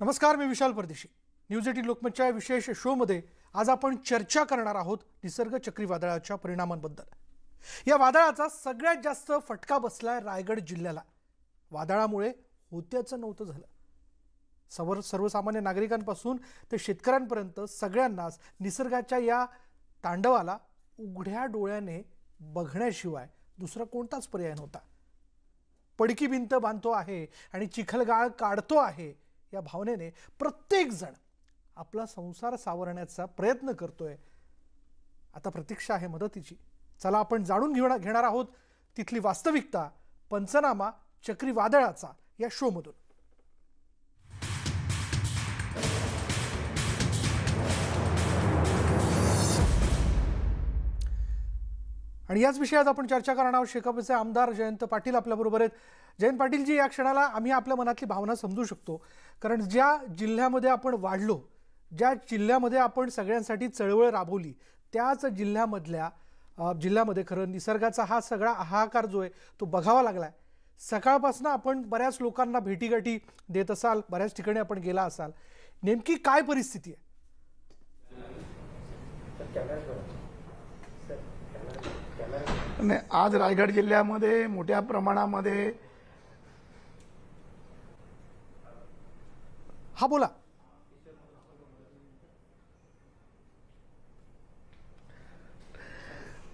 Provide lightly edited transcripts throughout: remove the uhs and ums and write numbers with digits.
नमस्कार, मी विशाल परदेशी. न्यूज 18 लोकमतच्या विशेष शोमध्ये आज आपण चर्चा करणार आहोत निसर्ग चक्रीवादळाच्या परिणामांबद्दल. या वादळाचा सगळ्यात जास्त फटका बसलाय रायगड जिल्ह्याला. वादळामुळे होत्याचं नव्हतं झालं. सर्वसामान्य नागरिकांपासून ते शेतकऱ्यांपर्यंत सगळ्यांनाच निसर्गाच्या या तांडवाला उघड्या डोळ्याने बघण्याशिवाय दुसरा कोणताच पर्याय नव्हता. पडकी भिंत बांधतो आहे आणि चिखलगाळ काढतो आहे या भावनेने प्रत्येक जण आपला संसार सावरण्याचा प्रयत्न करतोय. आता प्रतीक्षा आहे मदतीची. चला आपण जाणून घेणार आहोत तिथली वास्तविकता पंचनामा चक्रीवादळाचा या शो मधून. आणि याच विषयात आपण चर्चा करणार आहोत. शेकापचे आमदार जयंत पाटील आपल्याबरोबर आहेत. जयंत पाटीलजी, या क्षणाला आम्ही आपल्या मनातली भावना समजू शकतो, कारण ज्या जिल्ह्यामध्ये आपण वाढलो, ज्या जिल्ह्यामध्ये आपण सगळ्यांसाठी चळवळ राबवली, त्याच जिल्ह्यामध्ये खरं निसर्गाचा हा सगळा हाहाकार जो आहे तो बघावा लागलाय. सकाळपासून आपण बऱ्याच लोकांना भेटीगाठी देत असाल, बऱ्याच ठिकाणी आपण गेला असाल. नेमकी काय परिस्थिती आहे? आज रायगड जिल्ह्यामध्ये मोठ्या प्रमाणामध्ये हा बोला.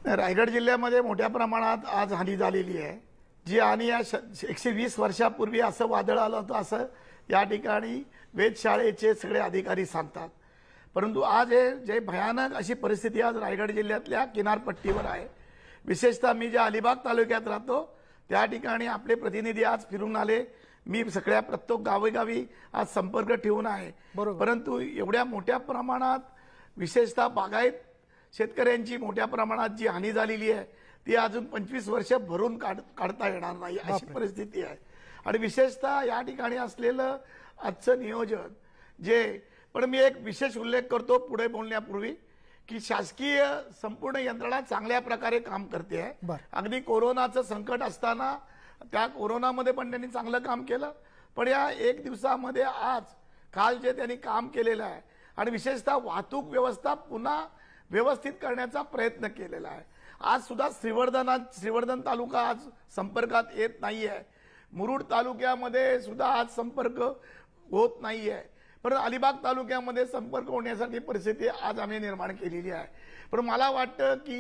रायगड जिल्ह्यामध्ये मोठ्या प्रमाणात आज हानी झालेली आहे. जी हानी या 120 वर्षापूर्वी असं वादळ आलं होतं असं या ठिकाणी वेधशाळेचे सगळे अधिकारी सांगतात. परंतु आज हे जे भयानक अशी परिस्थिती आज रायगड जिल्ह्यातल्या किनारपट्टीवर आहे. विशेषतः मी ज्या अलिबाग तालुक्यात राहतो त्या ठिकाणी आपले प्रतिनिधी आज फिरून आले. मी सगळ्या प्रत्येक गावोगावी आज संपर्क ठेवून आहे. परंतु एवढ्या मोठ्या प्रमाणात विशेषतः बागायत शेतकऱ्यांची मोठ्या प्रमाणात जी हानी झालेली आहे ती अजून 25 वर्ष भरून काढता येणार नाही अशी परिस्थिती आहे. आणि विशेषतः या ठिकाणी असलेलं आजचं नियोजन पण मी एक विशेष उल्लेख करतो पुढे बोलण्यापूर्वी की शासकीय संपूर्ण यंत्रणा चांगल्या प्रकारे काम करते आहे. अगदी कोरोनाचं संकट असताना त्या कोरोनामध्ये पण त्यांनी चांगलं काम केलं. पण या एक दिवसामध्ये काल जे त्यांनी काम केलेलं आहे आणि विशेषतः वाहतूक व्यवस्था पुन्हा व्यवस्थित करण्याचा प्रयत्न केलेला आहे. आज सुद्धा श्रीवर्धन तालुका आज संपर्कात येत नाहीये. मुरुड तालुक्यामध्ये सुद्धा आज संपर्क होत नाहीये. पण अलिबाग तालुक्यामध्ये संपर्क होण्यासाठी परिस्थिती आज आम्ही निर्माण केलेली आहे. पण मला वाटतं की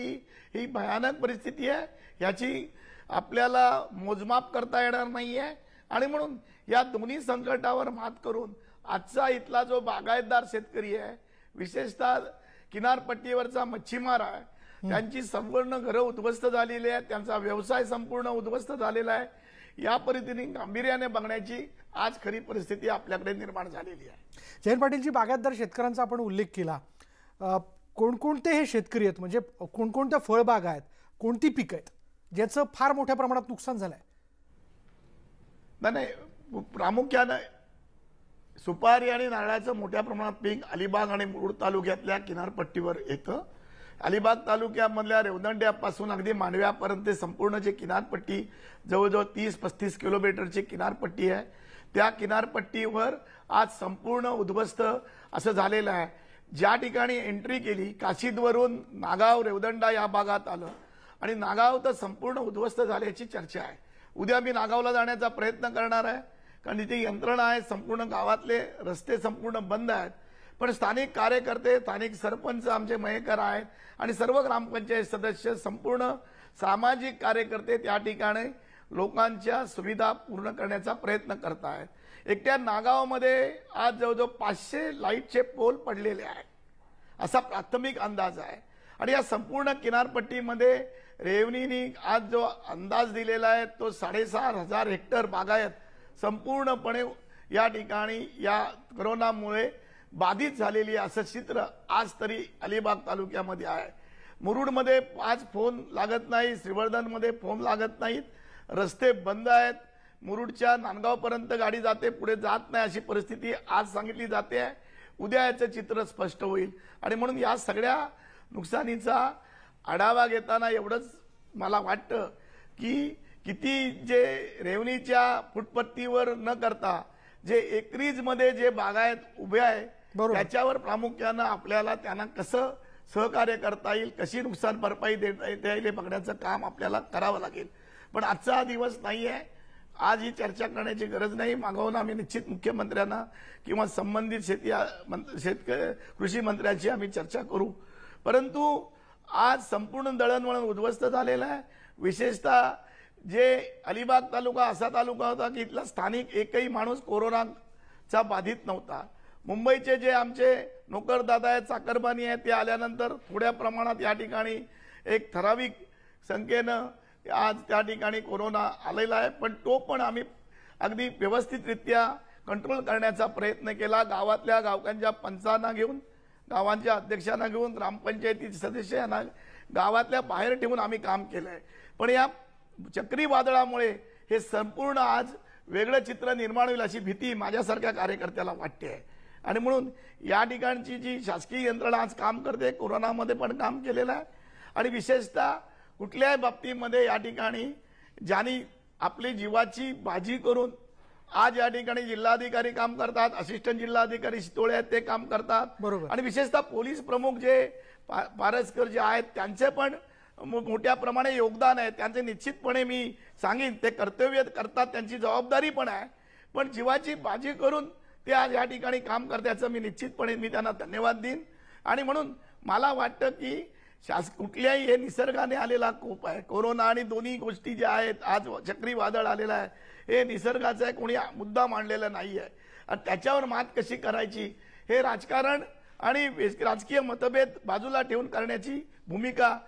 ही भयानक परिस्थिती आहे, याची आपल्याला मोजमाप करता येणार नाहीये. आणि म्हणून या दोन्ही संकटावर मात करून आजचा इथला जो बागायतदार शेतकरी आहे, विशेषतः किनारपट्टीवरचा मच्छीमार आहे, त्यांची संपूर्ण घरं उद्ध्वस्त झालेली आहेत, त्यांचा व्यवसाय संपूर्ण उद्ध्वस्त झालेला आहे. या पद्धतीने गांभीर्याने बघण्याची आज खरी परिस्थिती आपल्याकडे निर्माण झालेली आहे. जयंत पाटीलजी, बागायतदार शेतकऱ्यांचा आपण उल्लेख केला. कोणकोणते हे शेतकरी आहेत, म्हणजे कोणकोणत्या फळबाग आहेत, कोणती पिकं आहेत ज्याचं फार मोठ्या प्रमाणात नुकसान झालंय? नाही, प्रामुख्याने सुपारी आणि नारळाचं मोठ्या प्रमाणात पीक अलिबाग आणि मुरुड तालुक्यातल्या किनारपट्टीवर येतं. अलिबाग तालुक्यामधल्या रेवदंड्यापासून अगदी मांडव्यापर्यंत संपूर्ण जे किनारपट्टी जवळजवळ 30-35 किलोमीटरची किनारपट्टी आहे, त्या किनारपट्टीवर आज संपूर्ण उद्ध्वस्त असं झालेलं आहे. ज्या ठिकाणी एंट्री केली, काशीदवरून नागाव रेवदंडा या भागात आलं आणि नागाव तर संपूर्ण उद्ध्वस्त झाल्याची चर्चा आहे. उद्या मी नागावला जाण्याचा प्रयत्न करणार आहे, कारण तिथे यंत्रणा आहे, संपूर्ण गावातले रस्ते संपूर्ण बंद आहेत. पण स्थानिक कार्यकर्ते, स्थानिक सरपंच आमचे मयेकर आहेत आणि सर्व ग्रामपंचायत सदस्य, संपूर्ण सामाजिक कार्यकर्ते त्या ठिकाणी लोकांच्या सुविधा पूर्ण करण्याचा प्रयत्न करत आहेत. एकट्या नागावमध्ये आज जवळजवळ 500 लाईटचे पोल पडलेले आहेत असा प्राथमिक अंदाज आहे. आणि या संपूर्ण किनारपट्टीमध्ये रेवणीने आज जो अंदाज दिलेला आहे तो 6,500 हेक्टर बागायत संपूर्णपणे या ठिकाणी या कोरोनामुळे बाधित झालेली असं चित्र आज तरी अलिबाग तालुक्यामध्ये आहे. मुरुडमध्ये आज फोन लागत नाही, श्रीवर्धनमध्ये फोन लागत नाहीत, रस्ते बंद आहेत. मुरुडच्या नांदगावपर्यंत गाडी जाते, पुढे जात नाही अशी परिस्थिती आज सांगितली जाते आहे. उद्या याचं चित्र स्पष्ट होईल. आणि म्हणून या सगळ्या नुकसानीचा आढावा घेताना एवढंच मला वाटतं की किती जे रेवणीच्या फुटपत्तीवर न करता जे एकरीजमध्ये जे बागायत उभे आहे बरोबर. त्याच्यावर प्रामुख्यानं आपल्याला त्यांना कसं सहकार्य करता येईल, कशी नुकसान भरपाई देता येईल हे बघण्याचं काम आपल्याला करावं लागेल. पण आजचा हा दिवस नाही आहे. आज ही चर्चा करण्याची गरज नाही. मागवून आम्ही निश्चित मुख्यमंत्र्यांना किंवा संबंधित कृषी मंत्र्यांची आम्ही चर्चा करू. परंतु आज संपूर्ण दळणवळण उद्ध्वस्त झालेलं आहे. विशेषतः जे अलिबाग तालुका असा तालुका होता की इथला स्थानिक एकही माणूस कोरोनाचा बाधित नव्हता. मुंबईचे जे आमचे नोकरदादा आहेत, चाकरमानी आहेत, ते आल्यानंतर थोड्या प्रमाणात या ठिकाणी एक ठराविक संख्येनं आज त्या ठिकाणी कोरोना आलेला आहे. पण तो पण आम्ही अगदी व्यवस्थितरित्या कंट्रोल करण्याचा प्रयत्न केला. गावातल्या गावकांच्या पंचांना घेऊन, गावांच्या अध्यक्षांना घेऊन, ग्रामपंचायतीचे सदस्य यांना गावातल्या बाहेर ठेवून आम्ही काम केलंय. पण या चक्रीवादळामुळे हे संपूर्ण आज वेगळं चित्र निर्माण होईल अशी भीती माझ्यासारख्या कार्यकर्त्याला वाटते आहे. आणि म्हणून या ठिकाणची जी शासकीय यंत्रणा आज काम करते, कोरोनामध्ये पण काम केलेलं आहे. आणि विशेषतः कुठल्याही बाबतीमध्ये या ठिकाणी ज्यांनी आपली जीवाची बाजी करून आज या ठिकाणी जिल्हाधिकारी काम करतात, असिस्टंट जिल्हाधिकारी शितोळे आहेत ते काम करतात. बरोबर. आणि विशेषतः पोलीस प्रमुख जे पारसकर जे आहेत त्यांचे पण मोठ्या प्रमाणे योगदान आहे. त्यांचे निश्चितपणे मी सांगेन ते कर्तव्य करतात, त्यांची जबाबदारी पण आहे. पण जीवाची बाजी करून ते आज या ठिकाणी काम करण्याचं मी निश्चितपणे त्यांना धन्यवाद देईन. आणि म्हणून मला वाटतं की कुठल्याही हे निसर्गाने आलेला कोप आहे. कोरोना आणि दोन्ही गोष्टी ज्या आहेत, आज चक्रीवादळ आलेलं आहे, हे निसर्गाचं आहे, कोणी मुद्दा मांडलेला नाही आहे. आणि त्याच्यावर मात कशी करायची हे राजकारण आणि राजकीय मतभेद बाजूला ठेवून करण्याची भूमिका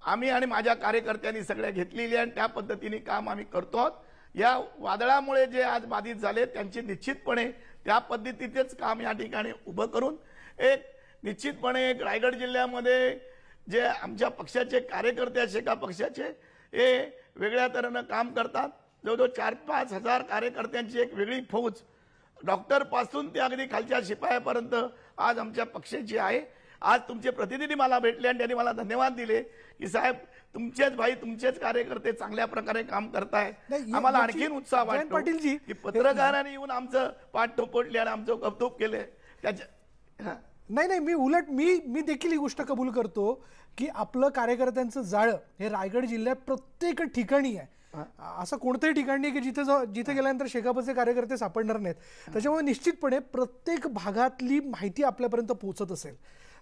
आम्ही आणि माझ्या कार्यकर्त्यांनी सगळ्या घेतलेली आहे. आणि त्या पद्धतीने काम आम्ही करतो आहोत. या वादळामुळे जे आज बाधित झाले त्यांची निश्चितपणे त्या पद्धतीचेच काम या ठिकाणी उभं करून एक निश्चितपणे एक रायगड जिल्ह्यामध्ये जे आमच्या पक्षाचे कार्यकर्ते आहेत, शेका पक्षाचे, हे वेगळ्या तऱ्हेनं काम करतात. जवळजवळ 4-5 हजार कार्यकर्त्यांची एक वेगळी फौज, डॉक्टरपासून ते अगदी खालच्या शिपायापर्यंत आज आमच्या पक्षाची आहे. आज तुमचे प्रतिनिधी मला भेटले आणि त्यांनी मला धन्यवाद दिले की साहेब तुमचेच भाई, तुमचेच कार्यकर्ते चांगल्या प्रकारे काम करतायत. आम्हाला आणखीन उत्साह वाटतो पाटीलजी की पत्रकारांनी येऊन आमचं पाठ थोपटले आणि आमचं कौतुक केले. त्याच्या नाही, मी देखील ही गोष्ट कबूल करतो की आपलं कार्यकर्त्यांचं जाळं हे रायगड जिल्ह्यात प्रत्येक ठिकाणी आहे. असं कोणतंही ठिकाण नाही की जिथे गेल्यानंतर शेकापचे कार्यकर्ते सापडणार नाहीत. त्याच्यामुळे निश्चितपणे प्रत्येक भागातली माहिती आपल्यापर्यंत पोहोचत असेल.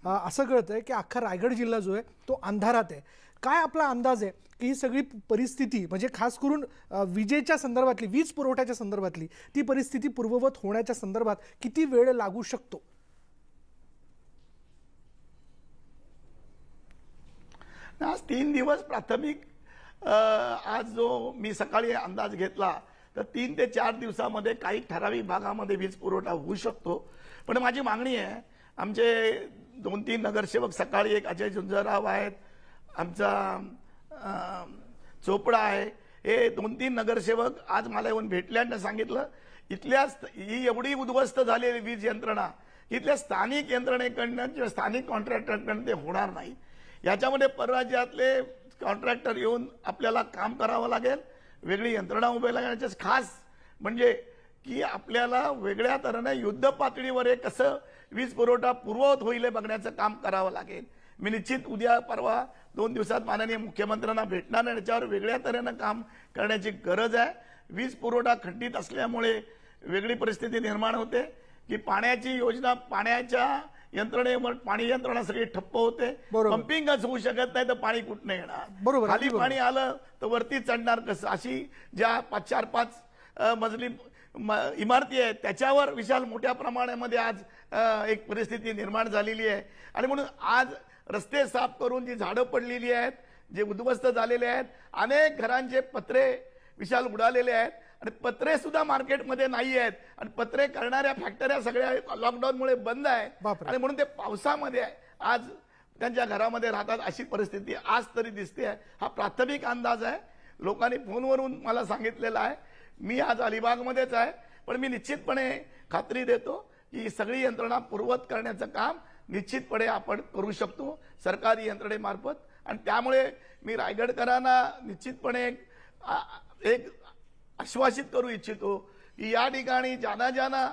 असं कळतंय की अख्खा रायगड जिल्हा जो आहे तो अंधारात आहे. काय आपला अंदाज आहे की ही सगळी परिस्थिती, म्हणजे खास करून विजेच्या संदर्भातली, वीज पुरवठ्याच्या संदर्भातली ती परिस्थिती पूर्ववत होण्याच्या संदर्भात किती वेळ लागू शकतो? आज 3 दिवस प्राथमिक आज जो मी सकाळी अंदाज घेतला तर 3 ते 4 दिवसामध्ये काही ठराविक भागामध्ये वीज पुरवठा होऊ शकतो. पण माझी मागणी आहे, आमचे 2-3 नगरसेवक, सकाळी एक अजय झुंजराव आहेत, आमचा चोपडा आहे, हे 2-3 नगरसेवक आज मला येऊन भेटल्यानं सांगितलं इथल्या ही एवढी उद्ध्वस्त झालेली वीज यंत्रणा इथल्या स्थानिक यंत्रणेकडनं किंवा स्थानिक कॉन्ट्रॅक्टरकडनं ते होणार नाही. याच्यामध्ये परराज्यातले कॉन्ट्रॅक्टर येऊन आपल्याला काम करावं लागेल, वेगळी यंत्रणा उभी लागण्याचे, खास म्हणजे की आपल्याला वेगळ्या तऱ्हेने युद्ध पातळीवर कसं वीज पुरवठा पूर्ववत होईल हे बघण्याचं काम करावं लागेल. मी निश्चित उद्या परवा 2 दिवसात माननीय मुख्यमंत्र्यांना भेटणार आणि त्याच्यावर वेगळ्या तऱ्हेनं काम करण्याची गरज आहे. वीज पुरवठा खंडित असल्यामुळे वेगळी परिस्थिती निर्माण होते की पाण्याची योजना, पाण्याच्या यंत्रणेवर पाणी यंत्रणा सगळी ठप्प होते, पंपिंगच होऊ शकत नाही तर पाणी कुठनं येणार, खाली पाणी आलं तर वरती चढणार कसं, अशी ज्या 4-5 मजली इमारती आहेत त्याच्यावर विशाल मोठ्या प्रमाणामध्ये आज एक परिस्थिती निर्माण झालेली आहे. आणि म्हणून आज रस्ते साफ करून जी झाडं पडलेली आहेत, जे उद्ध्वस्त झालेले आहेत, अनेक घरांचे पत्रे विशाल उडालेले आहेत आणि पत्रे सुद्धा मार्केटमध्ये नाही आहेत आणि पत्रे करणाऱ्या फॅक्टऱ्या सगळ्या लॉकडाऊनमुळे बंद आहेत आणि म्हणून ते पावसामध्ये आज त्यांच्या घरामध्ये राहतात अशी परिस्थिती आज तरी दिसते आहे. हा प्राथमिक अंदाज आहे, लोकांनी फोनवरून मला सांगितलेलं आहे. मी आज अलिबागमध्येच आहे, पण मी निश्चितपणे खात्री देतो की सगळी यंत्रणा पूर्ववत करण्याचं काम निश्चितपणे आपण करू शकतो सरकारी यंत्रणेमार्फत. आणि त्यामुळे मी रायगडकरांना निश्चितपणे एक आश्वासित करू इच्छितो की या ठिकाणी ज्यांना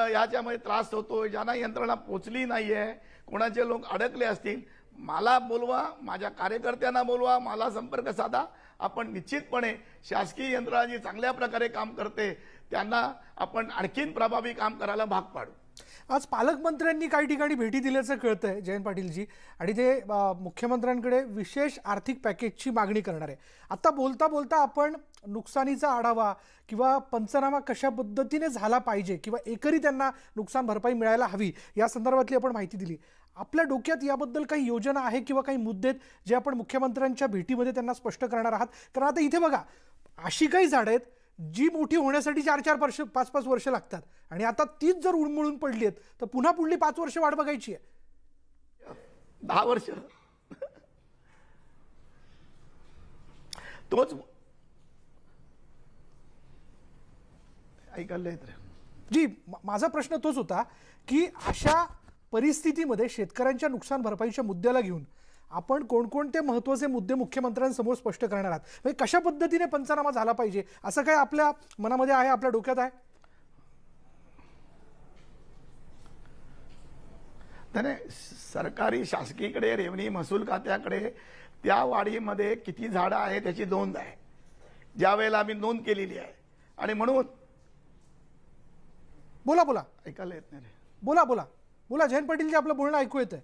याच्यामध्ये त्रास होतोय, ज्यांना यंत्रणा पोचली नाहीये, कोणाचे लोक अडकले असतील, मला बोलवा, माझ्या कार्यकर्त्यांना बोलवा, मला संपर्क साधा. आपण निश्चितपणे शासकीय यंत्रणा जी चांगल्या प्रकारे काम करते त्यांना आपण आणखीन प्रभावी काम करायला भाग पाडू. आज पालकमंत्र्यांनी काही ठिकाणी भेटी दिल्याचं कळतंय जयंत पाटीलजी, आणि ते मुख्यमंत्र्यांकडे विशेष आर्थिक पॅकेजची मागणी करणार आहे. आता बोलता बोलता आपण नुकसानीचा आढावा किंवा पंचनामा कशा पद्धतीने झाला पाहिजे किंवा एकरी त्यांना नुकसान भरपाई मिळायला हवी या संदर्भातली आपण माहिती दिली. आपल्या डोक्यात याबद्दल काही योजना आहे किंवा काही मुद्दे जे आपण मुख्यमंत्र्यांच्या भेटीमध्ये त्यांना स्पष्ट करणार आहात? कारण आता इथे बघा, अशी काही झाडं आहेत जी मोठी होण्यासाठी 4-4 वर्ष 5-5 वर्ष लागतात, आणि आता तीच जर उन्मळून पडली आहेत तर पुन्हा पुढली 5 वर्ष वाट बघायची आहे. 10 वर्ष तोच ऐकायला येत रे जी. माझा प्रश्न तोच होता की अशा परिस्थितीमध्ये शेतकऱ्यांच्या नुकसान भरपाईच्या मुद्द्याला घेऊन आपण कोणकोणते महत्त्वाचे मुद्दे मुख्यमंत्र्यांसमोर स्पष्ट करणार आहात? म्हणजे कशा पद्धतीने पंचनामा झाला पाहिजे असं काय आपल्या मनामध्ये आहे, आपल्या डोक्यात आहे? त्याने सरकारी शासकीयकडे, रेव्हन्यू महसूल खात्याकडे त्या वाडीमध्ये किती झाडं आहे त्याची नोंद आहे, ज्या वेळेला आम्ही नोंद केलेली आहे. आणि म्हणून बोला बोला ऐकायला येत नाही रे. बोला बोला बोला जयंत पाटील, जे आपलं बोलणं ऐकू येत आहे.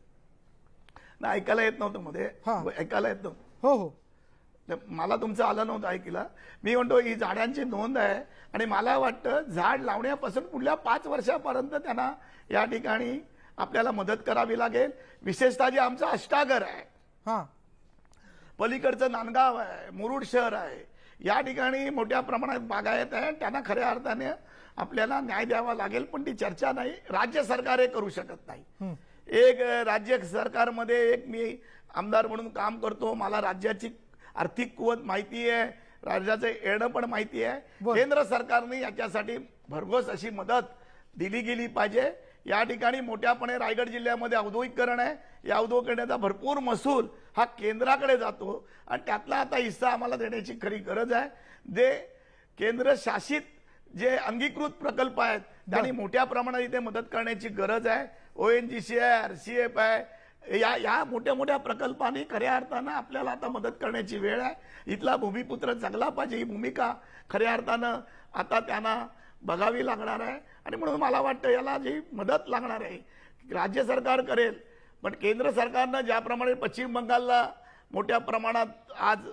नाही, ऐकायला येत नव्हतं मध्ये, ऐकायला येत नव्हतं. हो हो, मला तुमचं आलं नव्हतं ऐकलं. मी म्हणतो ही झाडांची नोंद आहे, आणि मला वाटतं झाड लावण्यापासून पुढल्या 5 वर्षापर्यंत त्यांना या ठिकाणी आपल्याला मदत करावी लागेल. विशेषतः जे आमचं अष्टागर आहे, हां, पलीकडचं नांदगाव आहे, मुरुड शहर आहे, या ठिकाणी मोठ्या प्रमाणात बागायत आहे. त्यांना खऱ्या अर्थाने आपल्याला न्याय द्यावा लागेल, पण ती चर्चा नाही, राज्य सरकार हे करू शकत नाही. एक राज्य सरकारमध्ये एक मी आमदार म्हणून काम करतो, मला राज्याची आर्थिक कुवत माहिती आहे, राज्याचं येणं पण माहिती आहे. केंद्र सरकारने याच्यासाठी भरघोस अशी मदत दिली गेली पाहिजे. या ठिकाणी मोठ्यापणे रायगड जिल्ह्यामध्ये औद्योगिकरण आहे, या औद्योगिकरणाचा भरपूर महसूल हा केंद्राकडे जातो, आणि त्यातला आता हिस्सा आम्हाला देण्याची खरी गरज आहे. जे केंद्र शासित जे अंगीकृत प्रकल्प आहेत त्यांनी मोठ्या प्रमाणात इथे मदत करण्याची गरज आहे. ONGC आहे, RCF आहे, या मोठ्या मोठ्या प्रकल्पांनी खऱ्या अर्थानं आपल्याला आता मदत करण्याची वेळ आहे. इथला भूमिपुत्र जगला पाहिजे, ही भूमिका खऱ्या अर्थानं आता त्यांना बघावी लागणार आहे. आणि म्हणून मला वाटतं याला जी मदत लागणार आहे राज्य सरकार करेल, पण केंद्र सरकारनं ज्याप्रमाणे पश्चिम बंगालला मोठ्या प्रमाणात आज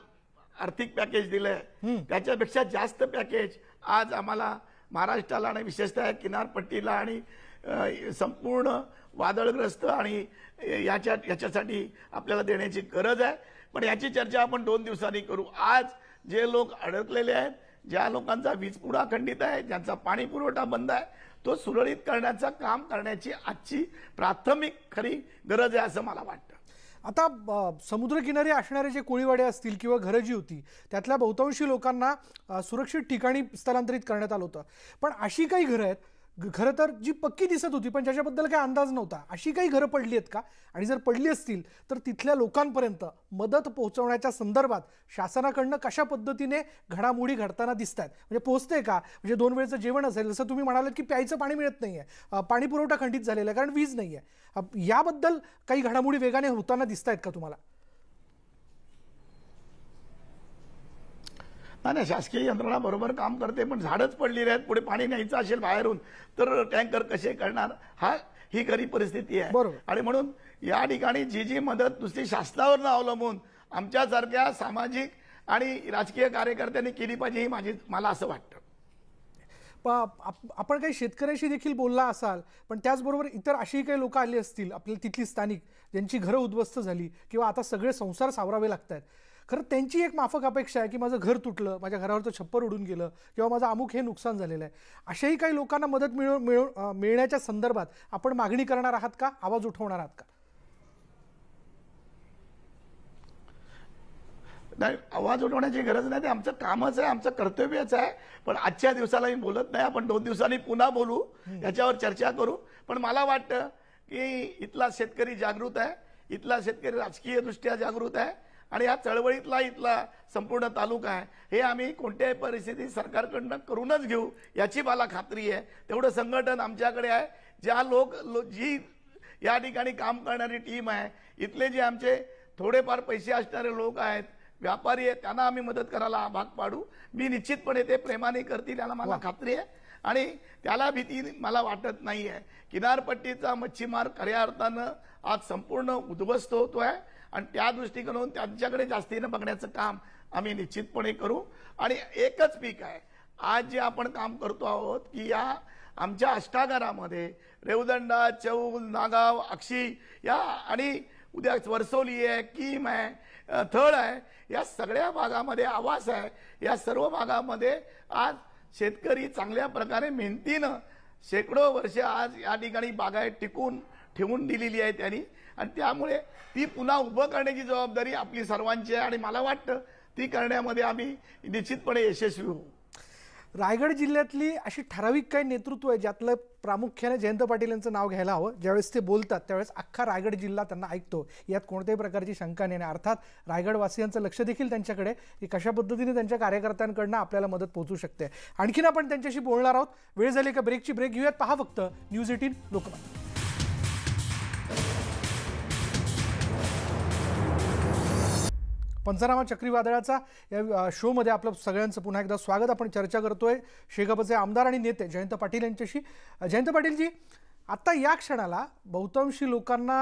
आर्थिक पॅकेज दिलंय त्याच्यापेक्षा जास्त पॅकेज आज आम्हाला महाराष्ट्राला आणि विशेषतः किनारपट्टीला आणि संपूर्ण वादळग्रस्त आणि याच्यासाठी आपल्याला देण्याची गरज आहे. पण याची चर्चा आपण 2 दिवसांनी करू. आज जे लोक अडकलेले आहेत, ज्या लोकांचा वीज पुरवठा खंडित आहे, ज्यांचा पाणी पुरवठा बंद आहे, तो सुरळीत करण्याचं काम करण्याची आजची प्राथमिक खरी गरज आहे असं मला वाटतं. आता समुद्रकिनारी असणारे जे कोळीवाडे असतील किंवा घरं जी होती त्यातल्या बहुतांशी लोकांना सुरक्षित ठिकाणी स्थलांतरित करण्यात आलं होतं. पण अशी काही घरं आहेत खरं तर जी पक्की दिसत होती पण ज्याच्याबद्दल काही अंदाज नव्हता, अशी काही घरं पडली आहेत का? आणि जर पडली असतील तर तिथल्या लोकांपर्यंत मदत पोहोचवण्याच्या संदर्भात शासनाकडनं कशा पद्धतीने घडामोडी घडताना दिसत आहेत? म्हणजे पोहोचते का? म्हणजे 2 वेळचं जेवण असेल, जसं तुम्ही म्हणालात की प्यायचं पाणी मिळत नाही आहे, पाणी पुरवठा खंडित झालेला आहे कारण वीज नाही आहे, याबद्दल काही घडामोडी वेगाने होताना दिसत आहेत का तुम्हाला? नाही, शासकीय यंत्रणा बरोबर काम करते, पण झाडच पडलेली आहेत. पुढे पाणी न्यायचं असेल बाहेरून तर टँकर कसे करणार, ही खरी परिस्थिती आहे. आणि म्हणून या ठिकाणी जी मदत नुसती शासनावर अवलंबून आमच्यासारख्या सामाजिक आणि राजकीय कार्यकर्त्यांनी केली पाहिजे, ही मला असं वाटतं. आपण काही शेतकऱ्यांशी देखील बोलला असाल, पण त्याचबरोबर इतर अशी काही लोक आली असतील आपल्या तिथली स्थानिक, ज्यांची घरं उद्ध्वस्त झाली किंवा आता सगळे संसार सावरावे लागत आहेत. खरं त्यांची एक माफक अपेक्षा आहे की माझं घर तुटलं, माझ्या घरावरचं छप्पर उडून गेलं किंवा माझं अमुक हे नुकसान झालेलं आहे. अशाही काही लोकांना मदत मिळण्याच्या संदर्भात आपण मागणी करणार आहात का, आवाज उठवणार आहात का? नाही, आवाज उठवण्याची गरज नाही, ते आमचं कामच आहे, आमचं कर्तव्यच आहे. पण आजच्या दिवसाला मी बोलत नाही, आपण 2 दिवसांनी पुन्हा बोलू, याच्यावर चर्चा करू. पण मला वाटतं की इथला शेतकरी जागृत आहे, इथला शेतकरी राजकीय दृष्ट्या जागृत आहे, आणि या चळवळीतला इथला संपूर्ण तालुका आहे हे आम्ही कोणत्याही परिस्थितीत सरकारकडनं करूनच घेऊ याची मला खात्री आहे. तेवढं संघटन आमच्याकडे आहे. ज्या जी या ठिकाणी काम करणारी टीम आहे, इथले जे आमचे थोडेफार पैसे असणारे लोक आहेत, व्यापारी आहेत, त्यांना आम्ही मदत करायला भाग पाडू. मी निश्चितपणे ते प्रेमाने करतील याला मला खात्री आहे आणि त्याला भीती मला वाटत नाही आहे. किनारपट्टीचा मच्छीमार खऱ्या अर्थानं आज संपूर्ण उद्ध्वस्त होतोय आणि त्या दृष्टिकोनातून त्यांच्याकडे जास्तीनं बघण्याचं काम आम्ही निश्चितपणे करू. आणि एकच पीक आहे आज जे आपण काम करतो आहोत की या आमच्या अष्टागारामध्ये रेवदंडा, चौल, नागाव, अक्षी या आणि उद्या वरसोली आहे, कीम आहे, थळ आहे, या सगळ्या भागामध्ये आवास आहे. या सर्व भागामध्ये आज शेतकरी चांगल्या प्रकारे मेहनतीनं शेकडो वर्ष आज या ठिकाणी बागायत टिकून ठेवून दिलेली आहे त्यांनी आणि त्यामुळे ती पुन्हा उभं करण्याची जबाबदारी आपली सर्वांची आहे आणि मला वाटतं ती करण्यामध्ये आम्ही निश्चितपणे यशस्वी होऊ. रायगड जिल्ह्यातली अशी ठराविक काही नेतृत्व आहे ज्यातलं प्रामुख्याने जयंत पाटील यांचं नाव घ्यायला हवं. ज्यावेळेस ते बोलतात त्यावेळेस अख्खा रायगड जिल्हा त्यांना ऐकतो, यात कोणत्याही प्रकारची शंका नाही. अर्थात रायगडवासियांचं लक्ष देखील त्यांच्याकडे की कशा पद्धतीने त्यांच्या कार्यकर्त्यांकडनं आपल्याला मदत पोहोचू शकते. आणखीन आपण त्यांच्याशी बोलणार आहोत. वेळ झाली का ब्रेकची ब्रेक घेऊयात. पहा फक्त न्यूज 18 लोकमत. पंचनामा चक्रीवादळाचा या शोमध्ये आपलं सगळ्यांचं पुन्हा एकदा स्वागत. आपण चर्चा करतोय शेकापचे आमदार आणि नेते जयंत पाटील यांच्याशी. जयंत पाटीलजी, आता या क्षणाला बहुतांशी लोकांना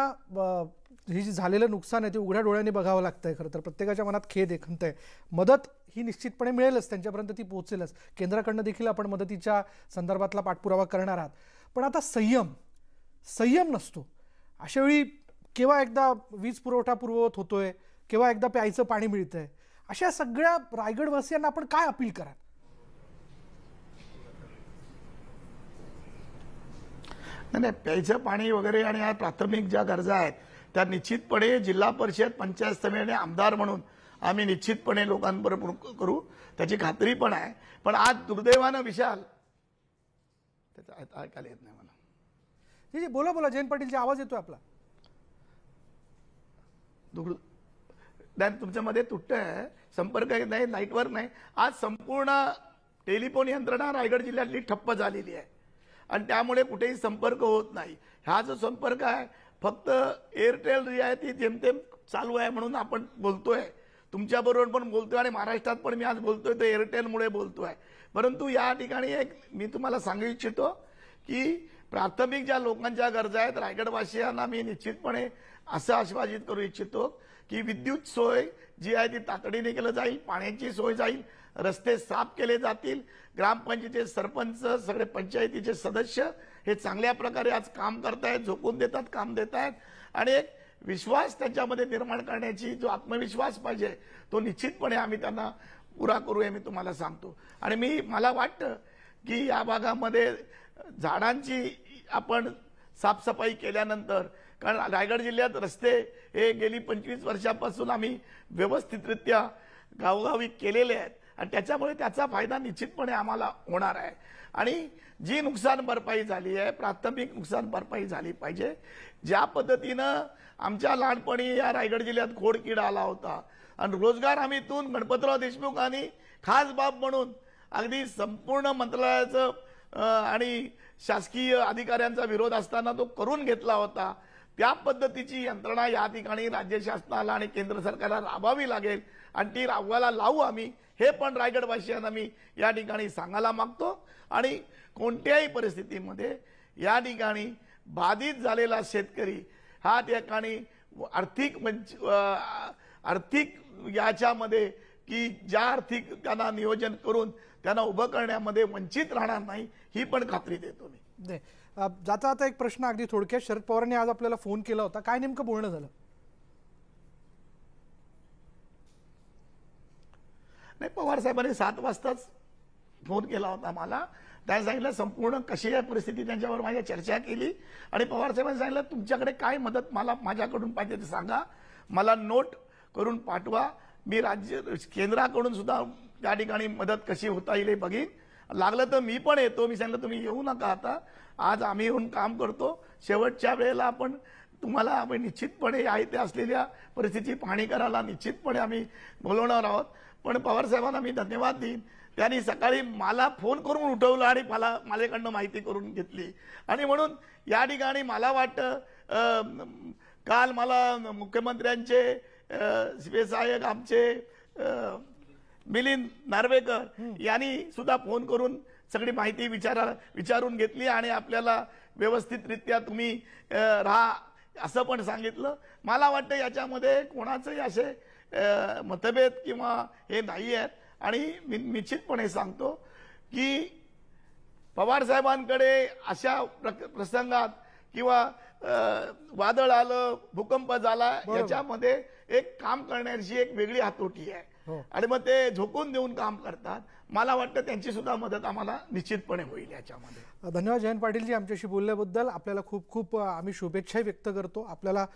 हे जे झालेलं नुकसान आहे ते उघड्या डोळ्यांनी बघावं लागतंय. खरं तर प्रत्येकाच्या मनात खेद आहे, खंत आहे. मदत ही निश्चितपणे मिळेलच, त्यांच्यापर्यंत ती पोहोचेलच. केंद्राकडनं देखील आपण मदतीच्या संदर्भातला पाठपुरावा करणार आहात. पण आता संयम नसतो. अशावेळी केव्हा एकदा वीज पुरवठा पूर्ववत होतोय, केव्हा एकदा प्यायचं पाणी मिळतंय. अशा सगळ्या रायगडवासियांना आपण काय अपील कराल? नाही, प्यायचं पाणी वगैरे आणि या प्राथमिक ज्या गरजा आहेत त्या निश्चितपणे जिल्हा परिषद, पंचायत समिती आणि आमदार म्हणून आम्ही निश्चितपणे लोकांबरोबर करू, त्याची खात्री पण आहे. पण आज दुर्दैवानं विशाल त्याचा ऐकायला येत नाही मला. बोला जयंत पाटीलचा आवाज येतोय आपला. तुमच्यामध्ये तुटतंय, संपर्क नाही, लाईटवर नाही. आज संपूर्ण टेलिफोन यंत्रणा रायगड जिल्ह्यातली ठप्प झालेली आहे आणि त्यामुळे कुठेही संपर्क होत नाही. हा जो संपर्क आहे फक्त एअरटेल रियायती जेमतेम चालू आहे म्हणून आपण बोलतोय, तुमच्याबरोबर पण बोलतोय आणि महाराष्ट्रात पण मी आज बोलतोय तर एअरटेलमुळे बोलतोय. परंतु या ठिकाणी एक मी तुम्हाला सांगू इच्छितो की प्राथमिक ज्या लोकांच्या गरजा आहेत रायगडवासियांना मी निश्चितपणे असं आश्वासित करू इच्छितो की विद्युत सोय जी आहे ती तातडीने केलं जाईल, पाण्याची सोय जाईल, रस्ते साफ केले जातील, ग्रामपंचायतीचे सरपंच, सगळे पंचायतीचे सदस्य हे चांगल्या प्रकारे आज काम करतायत, झोकून देतात, काम देत आहेत आणि एक विश्वास त्यांच्यामध्ये निर्माण करण्याची जो आत्मविश्वास पाहिजे तो निश्चितपणे आम्ही त्यांना पुरा करू हे मी तुम्हाला सांगतो. आणि मला वाटतं की या भागामध्ये झाडांची आपण साफसफाई केल्यानंतर, कारण रायगड जिल्ह्यात रस्ते हे गेली 25 वर्षापासून आम्ही व्यवस्थितरित्या गावोगावी केलेले आहेत आणि त्याच्यामुळे त्याचा फायदा निश्चितपणे आम्हाला होणार आहे. आणि जी नुकसान भरपाई झाली आहे, प्राथमिक नुकसान भरपाई झाली पाहिजे. ज्या पद्धतीनं आमच्या लहानपणी या रायगड जिल्ह्यात खोडकीड आला होता आणि रोजगार हमीतून गणपतराव देशमुख आणि खास बाब म्हणून अगदी संपूर्ण मंत्रालयाचं आणि शासकीय अधिकाऱ्यांचा विरोध असताना तो करून घेतला होता, त्या पद्धतीची यंत्रणा या ठिकाणी राज्य शासनाला आणि केंद्र सरकारला राबवावी लागेल आणि ती राबवायला लावू आम्ही, हे पण रायगडवासियांना मी या ठिकाणी सांगायला मागतो. आणि कोणत्याही परिस्थितीमध्ये या ठिकाणी बाधित झालेला शेतकरी हा त्या ठिकाणी आर्थिक याच्यामध्ये की ज्या आर्थिक त्यांना नियोजन करून त्यांना उभं करण्यामध्ये वंचित राहणार नाही ही पण खात्री देतो मी. जाता आता एक प्रश्न अगदी थोडक्यात, शरद पवारांनी आज आपल्याला फोन केला होता, काय नेमकं बोलणं झालं? नाही, पवार साहेबांनी 7 वाजताच फोन केला होता मला. त्यांनी सांगितलं संपूर्ण कशी आहे परिस्थिती, त्यांच्यावर माझ्या चर्चा केली आणि पवार साहेबांनी सांगितलं तुमच्याकडे काय मदत मला माझ्याकडून पाहिजे ते सांगा, मला नोट करून पाठवा, मी केंद्राकडून सुद्धा त्या ठिकाणी मदत कशी होता येईल हे बघीन, लागलं तर मी पण येतो. मी सांगितलं तुम्ही येऊ नका, आता आज आम्ही येऊन काम करतो, शेवटच्या वेळेला आपण तुम्हाला आम्ही निश्चितपणे या इथे असलेल्या परिस्थितीची पाहणी करायला निश्चितपणे आम्ही बोलवणार आहोत. पण पवारसाहेबांना मी धन्यवाद देईन, त्यांनी सकाळी मला फोन करून उठवलं आणि माझ्याकडनं माहिती करून घेतली. आणि म्हणून या ठिकाणी मला वाटतं काल मला मुख्यमंत्र्यांचे शिवसहाय्यक आमचे मिलिंद नार्वेकर यांनी सुद्धा फोन करून सगळी माहिती विचारून घेतली आणि आपल्याला व्यवस्थितरित्या तुम्ही राहा असं पण सांगितलं. मला वाटतं याच्यामध्ये कोणाचंही असे मतभेद किंवा हे नाही आहेत. आणि मी निश्चितपणे सांगतो की पवार साहेबांकडे अशा प्रसंगात किंवा वादळ आलं, भूकंप झाला, याच्यामध्ये एक काम करण्याची एक वेगळी हातोटी आहे. आणि मग ते झोकून देऊन काम करतात. मला वाटतं त्यांची सुद्धा मदत आम्हाला निश्चितपणे होईल याच्यामध्ये. धन्यवाद जयंत पाटीलजी आमच्याशी बोलल्याबद्दल. आपल्याला खूप खूप आम्ही शुभेच्छाही व्यक्त करतो. आपल्याला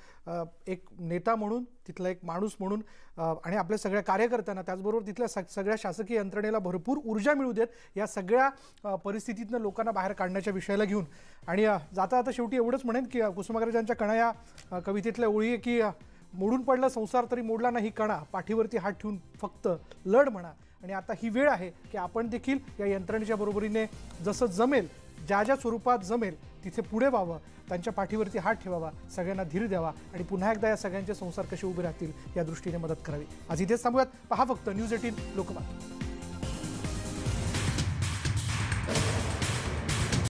एक नेता म्हणून, तिथला एक माणूस म्हणून आणि आपल्या सगळ्या कार्यकर्त्यांना, त्याचबरोबर तिथल्या सगळ्या शासकीय यंत्रणेला भरपूर ऊर्जा मिळू देत या सगळ्या परिस्थितीतनं लोकांना बाहेर काढण्याच्या विषयाला घेऊन. आणि जाता आता शेवटी एवढंच म्हणेन की कुसुमाग्रजांच्या कणा या कवितेतल्या ओळी आहे की मोडून पडला संसार तरी मोडला नाही कणा, पाठीवरती हात ठेवून फक्त लढ म्हणा. आणि आता ही वेळ आहे की आपण देखील या यंत्रणेच्या बरोबरीने जसं जमेल, ज्या ज्या स्वरूपात जमेल तिथे पुढे व्हावं, त्यांच्या पाठीवरती हात ठेवावा, सगळ्यांना धीर द्यावा आणि पुन्हा एकदा या सगळ्यांचे संसार कसे उभे राहतील या दृष्टीने मदत करावी. आज इथेच थांबूयात. पहा फक्त न्यूज 18 लोकमत.